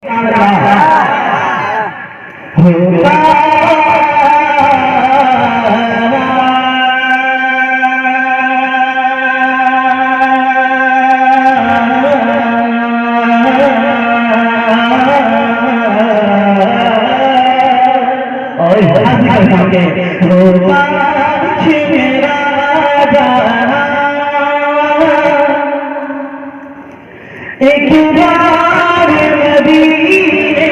एक बार मदीने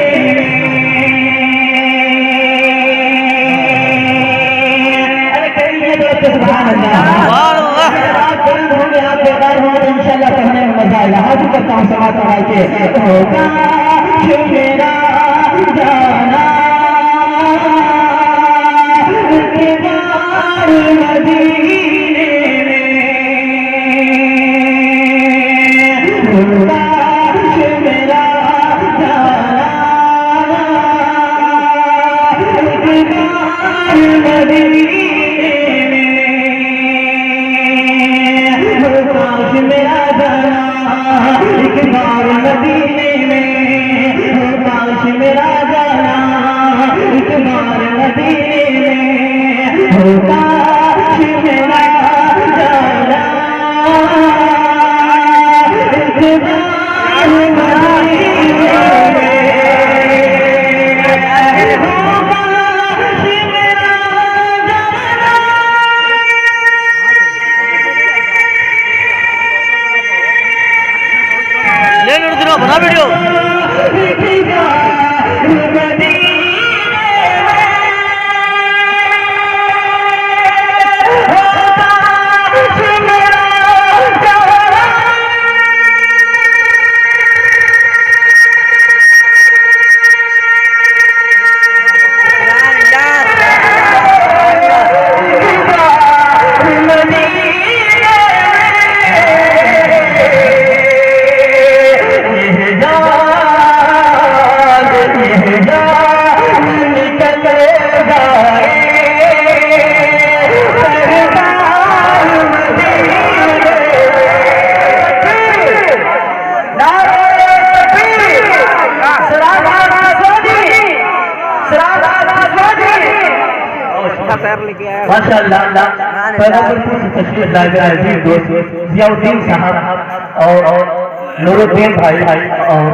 अरे करिए तो सुभान अल्लाह। आप बुलंद होंगे, आप बेकार होंगे, इंशाल्लाह पढ़ने में मजा आएगा। हाजिर करता हूँ समात पढ़ा के होगा मेरा जाना एक बार मदीने बना वीडियो माशाअल्लाह। तशरीफ लाए अजीज दोस्त जियाउद्दीन साहब और नूरुद्दीन भाई और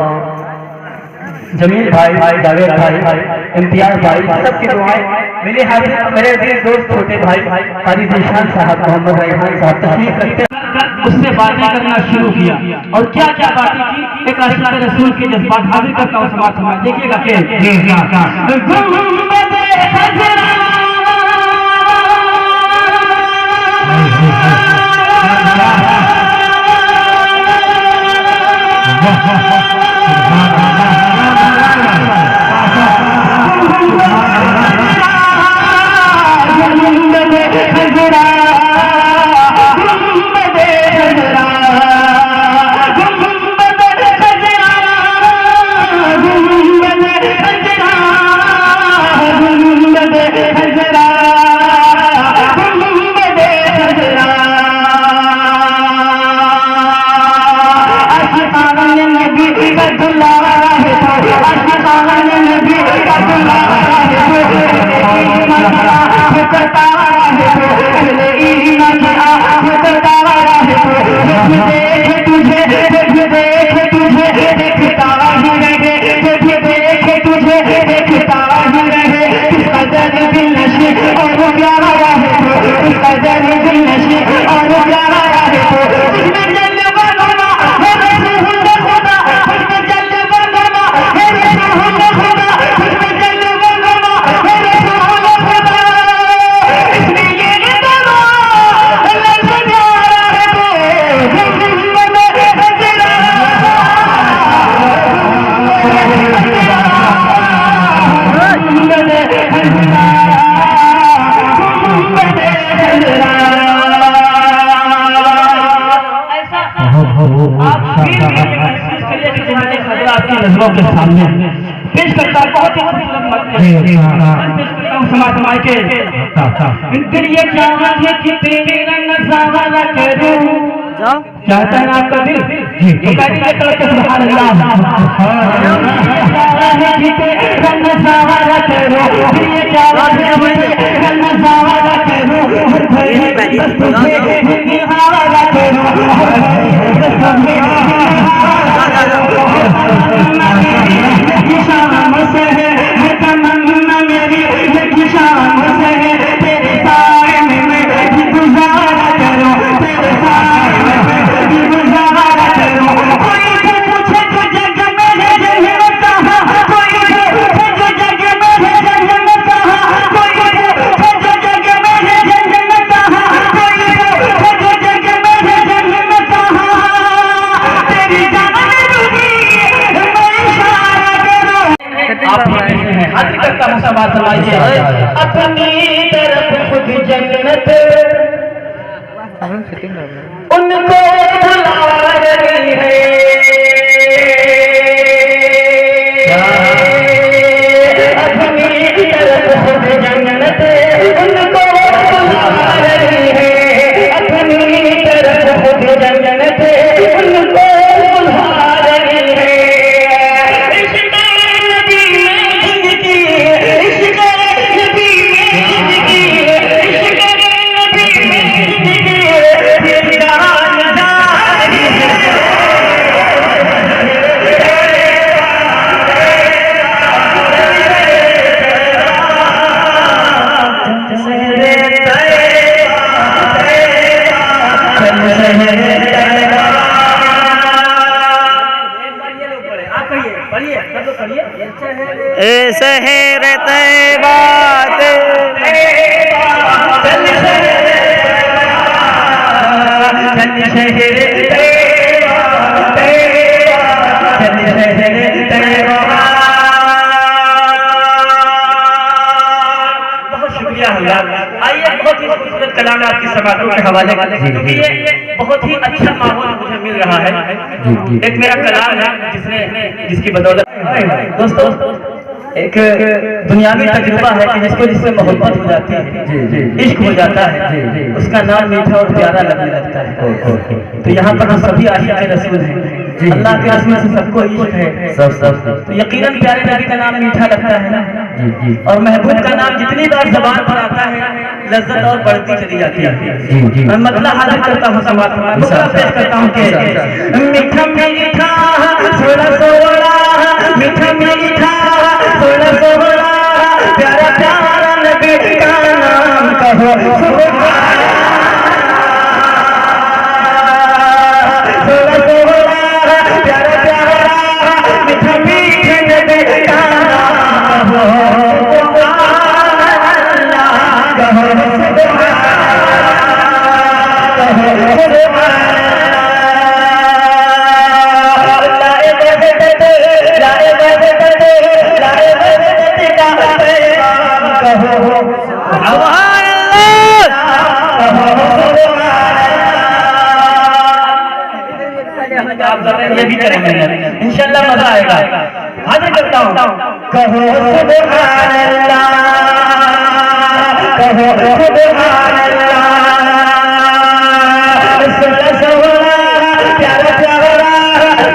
जमील भाई, जावेद भाई, इम्तियाज भाई, सबकी दुआएं मिली हाजिर। मेरे अजीज दोस्त छोटे भाई हाजी दिलशान साहब, मोहम्मद रेहान साहब तशरीफ रखते, उससे बातें करना शुरू किया और क्या क्या बातें की। एक आशिक़ रसूल के जज्बात हाजिर करता हूँ समाज देखिएगा। नजरों के सामने पेश करता है। बहुत ही खूबसूरत समाज के फिर ये चाहत है कि तेरा नज़ारा करूं, चाहता है आपका दिल सुभान अल्लाह कि तेरा नज़ारा करूं, ये चाहत है कि तेरा नज़ारा करूं, शाम से है तमन्ना मेरी, शाम से है तेरे साए में मैं गुजारा करूं, तेरे साए में मैं गुजारा करूं। कोई पूछे तो जग में है जन्नत कहाँ, कोई पूछे तो जग में है जन्नत कहाँ, कोई पूछे तो जग में है जन्नत कहाँ, कोई पूछे तो जग में है जन्नत कहाँ, तेरी जान दूंगी मैं इशारा करूं। आप हाजिर करता हूँ समाज समाइए अपनी तरफ खुद जन्नत उनको बुला रही है, अपनी तरफ खुद जन्नत उनको बुला रही है, अपनी तरफ खुद जन्नत उनको बुला रही है। शहर तैयबा बहुत शुक्रिया हज़रात। आइए बहुत ही खूबसूरत कलाम आपकी समातों के हवाले क्योंकि ये बहुत ही अच्छा माहौल मुझे मिल रहा है। एक मेरा कलाम है जिसकी बदौलत दोस्तों एक दुनियावी तजुर्बा है कि जिससे मोहब्बत हो जाती है, इश्क हो जाता है, उसका नाम मीठा और प्यारा लगने लगता है। तो यहाँ पर हम सभी आशिक़ रसूल हैं, अल्लाह के रसूल से सबको इश्क है, तो यकीनन प्यारे नबी का नाम मीठा लगता है ना, और महबूब का नाम जितनी बार ज़बान पर आता है लज्जत और बढ़ती चली जाती है। मैं मतलब हाजिर करता हूँ समाज पेश करता हूँ कि मीठा मीठा थोड़ा थोड़ा मीठा मीठा थोड़ा थोड़ा प्यारा प्यारा नबी का नाम कहो, थोड़ा थोड़ा प्यारा प्यारा मीठा मीठा नबी का नाम ये भी करेंगे इंशाल्लाह, मजा आएगा। हाजिर करता हूँ कहो सुभान अल्लाह, कहो सुभान अल्लाह, प्यारा प्यारा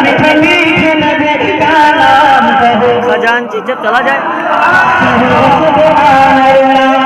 मीठा मीठा नबी का नाम कहो। खजान चीज जब चला जाए कहो सुभान अल्लाह,